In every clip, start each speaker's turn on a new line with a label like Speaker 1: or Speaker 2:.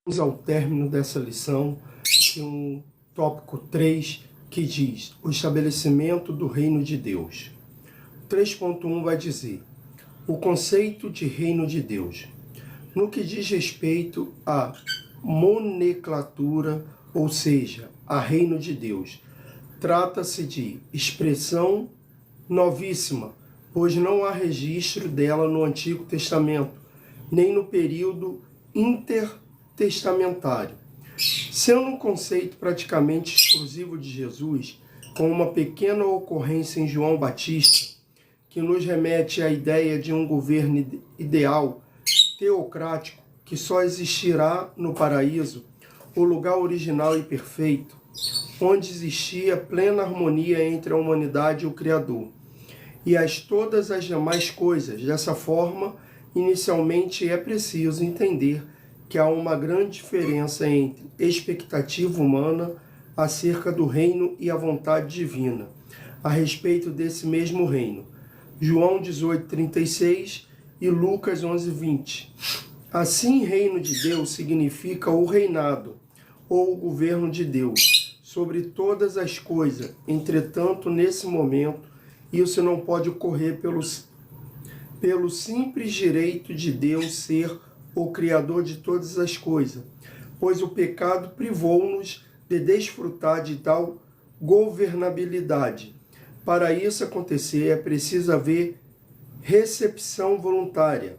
Speaker 1: Vamos ao término dessa lição, tem um tópico 3 que diz o estabelecimento do reino de Deus. 3.1 vai dizer o conceito de reino de Deus. No que diz respeito à nomenclatura, ou seja, a reino de Deus, trata-se de expressão novíssima, pois não há registro dela no Antigo Testamento, nem no período intertestamentário. Sendo um conceito praticamente exclusivo de Jesus, com uma pequena ocorrência em João Batista, que nos remete à ideia de um governo ideal, teocrático, que só existirá no paraíso, o lugar original e perfeito, onde existia plena harmonia entre a humanidade e o Criador, e todas as demais coisas. Dessa forma, inicialmente é preciso entender que há uma grande diferença entre expectativa humana acerca do reino e a vontade divina a respeito desse mesmo reino. João 18:36 e Lucas 11:20. Assim, reino de Deus significa o reinado ou o governo de Deus sobre todas as coisas. Entretanto, nesse momento, isso não pode ocorrer pelo simples direito de Deus ser o Criador de todas as coisas, pois o pecado privou-nos de desfrutar de tal governabilidade. Para isso acontecer, é preciso haver recepção voluntária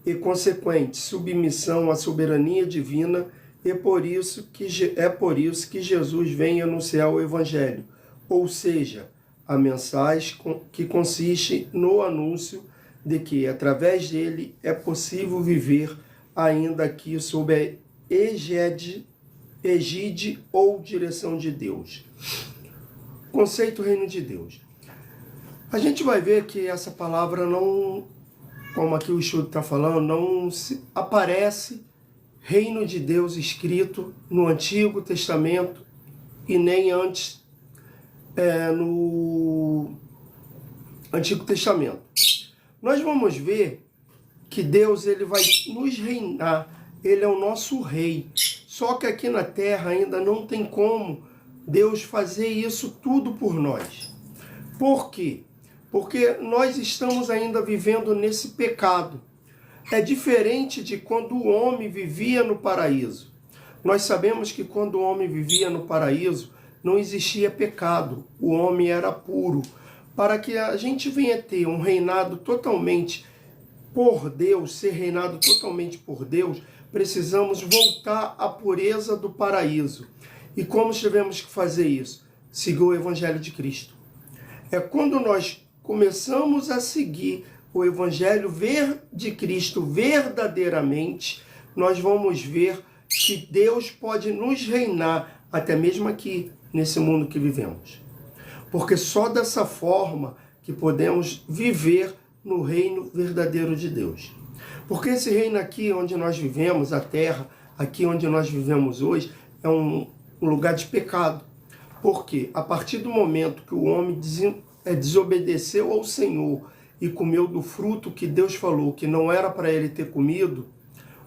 Speaker 1: e consequente submissão à soberania divina, e é por isso que Jesus vem anunciar o Evangelho, ou seja, a mensagem que consiste no anúncio de que, através dele, é possível viver ainda aqui sob a egide ou direção de Deus. Conceito reino de Deus. A gente vai ver que essa palavra não, como aqui o estudo está falando, não aparece reino de Deus escrito no Antigo Testamento e nem antes no Antigo Testamento. Nós vamos ver que Deus ele vai nos reinar, ele é o nosso rei. Só que aqui na terra ainda não tem como Deus fazer isso tudo por nós. Por quê? Porque nós estamos ainda vivendo nesse pecado. É diferente de quando o homem vivia no paraíso. Nós sabemos que quando o homem vivia no paraíso, não existia pecado, o homem era puro. Para que a gente venha ter um reinado totalmente por Deus, ser reinado totalmente por Deus, precisamos voltar à pureza do paraíso. E como tivemos que fazer isso? Seguir o Evangelho de Cristo. É quando nós começamos a seguir o Evangelho de Cristo verdadeiramente, nós vamos ver que Deus pode nos reinar, até mesmo aqui, nesse mundo que vivemos. Porque só dessa forma que podemos viver no reino verdadeiro de Deus. Porque esse reino aqui onde nós vivemos, a terra, aqui onde nós vivemos hoje, é um lugar de pecado. Porque a partir do momento que o homem desobedeceu ao Senhor e comeu do fruto que Deus falou que não era para ele ter comido,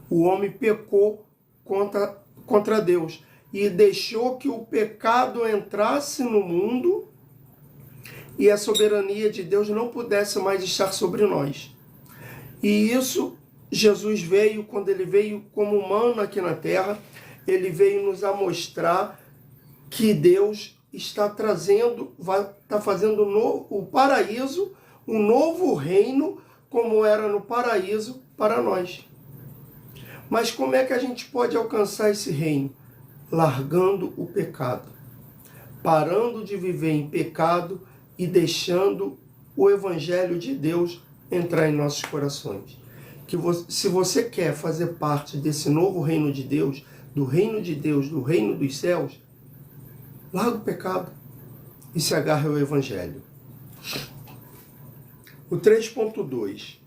Speaker 1: o homem pecou contra Deus e deixou que o pecado entrasse no mundo e a soberania de Deus não pudesse mais estar sobre nós. E isso, Jesus veio, quando ele veio como humano aqui na terra, ele veio nos mostrar que Deus está fazendo o paraíso, um novo reino, como era no paraíso para nós. Mas como é que a gente pode alcançar esse reino? Largando o pecado, parando de viver em pecado e deixando o Evangelho de Deus entrar em nossos corações. Se você quer fazer parte desse novo reino de Deus, do reino de Deus, do reino dos céus, larga o pecado e se agarre ao Evangelho. O 3.2.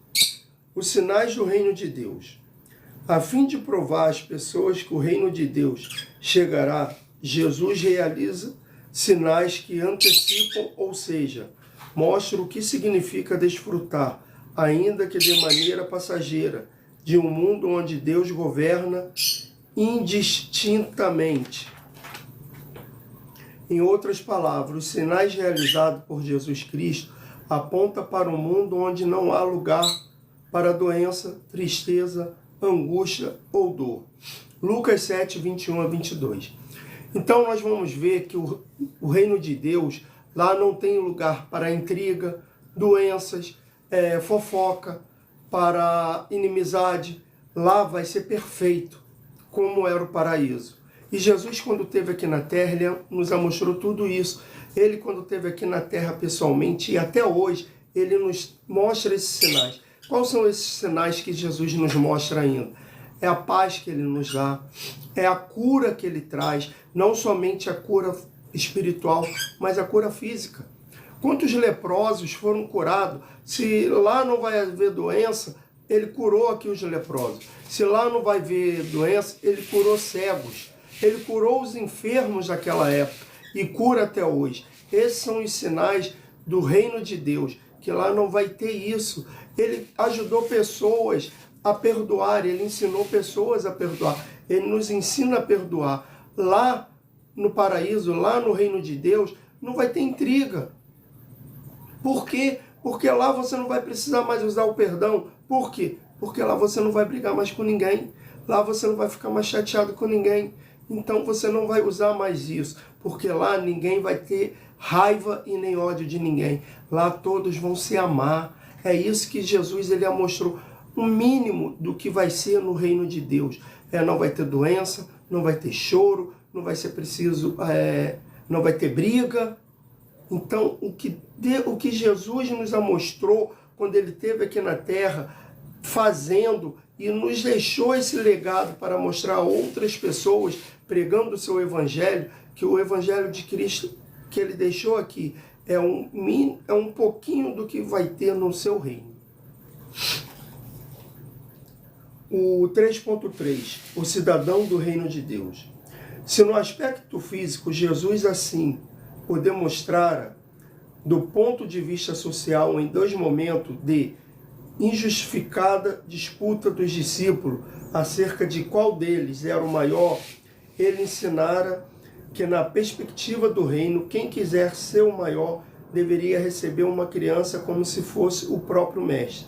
Speaker 1: Os sinais do reino de Deus. A fim de provar às pessoas que o reino de Deus chegará, Jesus realiza sinais que antecipam, ou seja, mostram o que significa desfrutar, ainda que de maneira passageira, de um mundo onde Deus governa indistintamente. Em outras palavras, os sinais realizados por Jesus Cristo apontam para um mundo onde não há lugar para doença, tristeza, angústia ou dor. Lucas 7, 21 a 22. Então nós vamos ver que o reino de Deus, lá não tem lugar para intriga, doenças, fofoca, para inimizade. Lá vai ser perfeito, como era o paraíso. E Jesus, quando esteve aqui na terra, ele nos mostrou tudo isso. Ele, quando esteve aqui na terra pessoalmente, e até hoje, ele nos mostra esses sinais. Quais são esses sinais que Jesus nos mostra ainda? É a paz que ele nos dá, é a cura que ele traz, não somente a cura espiritual, mas a cura física. Quantos leprosos foram curados? Se lá não vai haver doença, ele curou aqui os leprosos. Se lá não vai haver doença, ele curou cegos. Ele curou os enfermos daquela época e cura até hoje. Esses são os sinais do reino de Deus, que lá não vai ter isso. Ele ajudou pessoas a perdoar, ele ensinou pessoas a perdoar. Ele nos ensina a perdoar. Lá no paraíso, lá no reino de Deus, não vai ter intriga. Por quê? Porque lá você não vai precisar mais usar o perdão. Por quê? Porque lá você não vai brigar mais com ninguém. Lá você não vai ficar mais chateado com ninguém. Então você não vai usar mais isso. Porque lá ninguém vai ter raiva e nem ódio de ninguém. Lá todos vão se amar. É isso que Jesus ele mostrou. O mínimo do que vai ser no reino de Deus. Não vai ter doença, não vai ter choro, não vai ser preciso, não vai ter briga. Então, o que Jesus nos mostrou quando ele esteve aqui na terra, fazendo e nos deixou esse legado para mostrar a outras pessoas, pregando o seu evangelho, que o evangelho de Cristo que ele deixou aqui é um pouquinho do que vai ter no seu reino. O 3.3, o cidadão do reino de Deus. Se no aspecto físico Jesus assim o demonstrara, do ponto de vista social, em dois momentos de injustificada disputa dos discípulos acerca de qual deles era o maior, ele ensinara que na perspectiva do reino, quem quiser ser o maior deveria receber uma criança como se fosse o próprio mestre.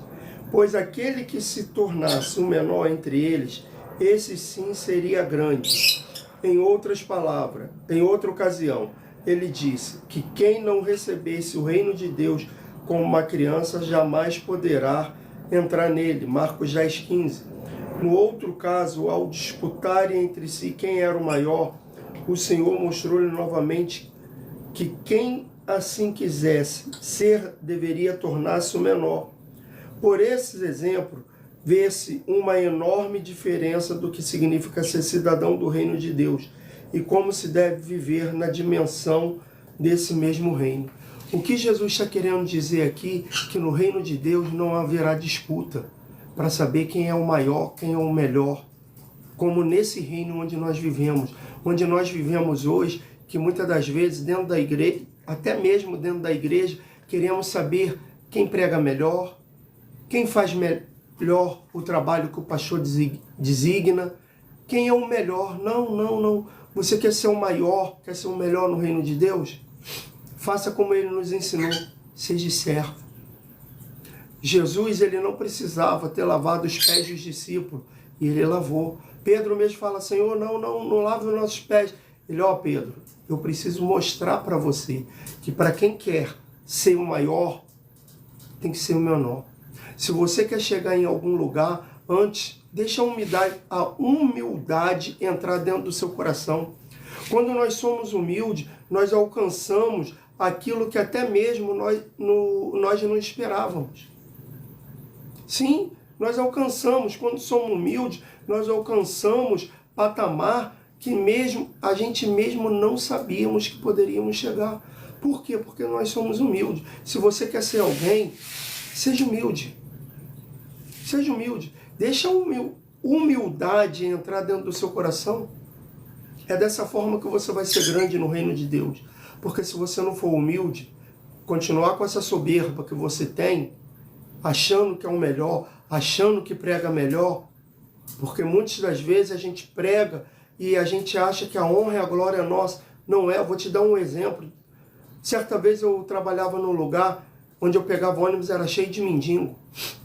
Speaker 1: Pois aquele que se tornasse o menor entre eles, esse sim seria grande. Em outras palavras, em outra ocasião, ele disse que quem não recebesse o reino de Deus como uma criança jamais poderá entrar nele. Marcos 10:15. No outro caso, ao disputarem entre si quem era o maior, o Senhor mostrou-lhe novamente que quem assim quisesse ser deveria tornar-se o menor. Por esses exemplos, vê-se uma enorme diferença do que significa ser cidadão do reino de Deus e como se deve viver na dimensão desse mesmo reino. O que Jesus está querendo dizer aqui, que no reino de Deus não haverá disputa para saber quem é o maior, quem é o melhor, como nesse reino onde nós vivemos hoje, que muitas das vezes dentro da igreja, até mesmo dentro da igreja, queremos saber quem prega melhor, quem faz melhor o trabalho que o pastor designa, quem é o melhor. Não. Você quer ser o maior, quer ser o melhor no reino de Deus? Faça como ele nos ensinou, seja servo. Jesus, ele não precisava ter lavado os pés dos discípulos, e ele lavou. Pedro mesmo fala, Senhor, não lave os nossos pés. Ele, Pedro, eu preciso mostrar para você que para quem quer ser o maior, tem que ser o menor. Se você quer chegar em algum lugar, antes, deixa a humildade entrar dentro do seu coração. Quando nós somos humildes, nós alcançamos aquilo que até mesmo nós não esperávamos. Sim, nós alcançamos, quando somos humildes, nós alcançamos patamar que mesmo a gente mesmo não sabíamos que poderíamos chegar. Por quê? Porque nós somos humildes. Se você quer ser alguém, seja humilde. Seja humilde. Deixa a humildade entrar dentro do seu coração. É dessa forma que você vai ser grande no reino de Deus. Porque se você não for humilde, continuar com essa soberba que você tem, achando que é o melhor, achando que prega melhor, Porque muitas das vezes a gente prega e a gente acha que a honra e a glória é nossa. Não é. Eu vou te dar um exemplo. Certa vez eu trabalhava num lugar onde eu pegava ônibus, era cheio de mendigo.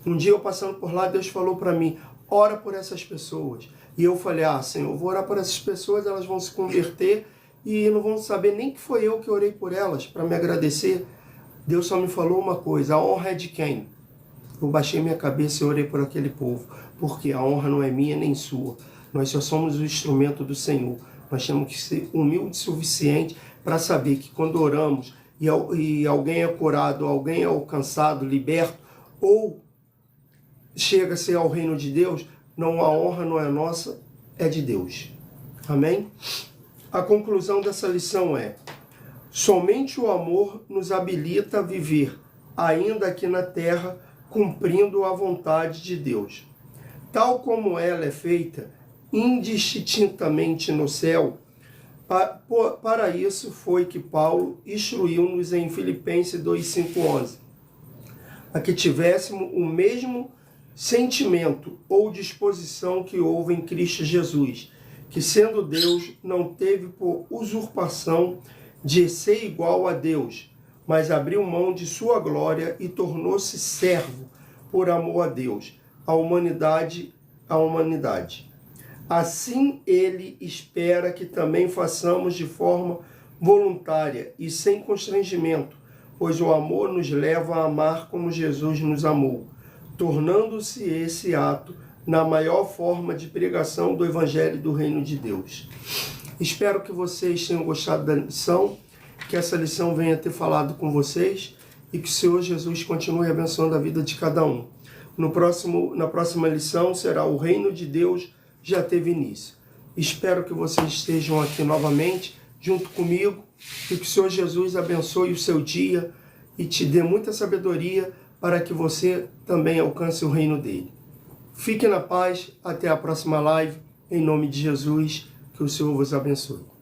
Speaker 1: Um dia eu passando por lá, Deus falou para mim, ora por essas pessoas. E eu falei, Senhor, eu vou orar por essas pessoas, elas vão se converter e não vão saber nem que foi eu que orei por elas, para me agradecer. Deus só me falou uma coisa, a honra é de quem? Eu baixei minha cabeça e orei por aquele povo, porque a honra não é minha nem sua. Nós só somos o instrumento do Senhor. Nós temos que ser humildes o suficiente para saber que quando oramos e alguém é curado, alguém é alcançado, liberto, ou chega-se ao reino de Deus, não, a honra não é nossa, é de Deus. Amém? A conclusão dessa lição é: somente o amor nos habilita a viver, ainda aqui na terra, cumprindo a vontade de Deus. Tal como ela é feita indistintamente no céu, para isso foi que Paulo instruiu-nos em Filipenses 2:5-11, a que tivéssemos o mesmo sentimento ou disposição que houve em Cristo Jesus, que sendo Deus não teve por usurpação de ser igual a Deus, mas abriu mão de sua glória e tornou-se servo por amor a Deus, a humanidade. Assim ele espera que também façamos de forma voluntária e sem constrangimento, pois o amor nos leva a amar como Jesus nos amou, tornando-se esse ato na maior forma de pregação do Evangelho do Reino de Deus. Espero que vocês tenham gostado da lição, que essa lição venha ter falado com vocês e que o Senhor Jesus continue abençoando a vida de cada um. Na próxima lição será o Reino de Deus já teve início. Espero que vocês estejam aqui novamente, junto comigo, e que o Senhor Jesus abençoe o seu dia e te dê muita sabedoria para que você também alcance o reino dele. Fique na paz, até a próxima live, em nome de Jesus, que o Senhor vos abençoe.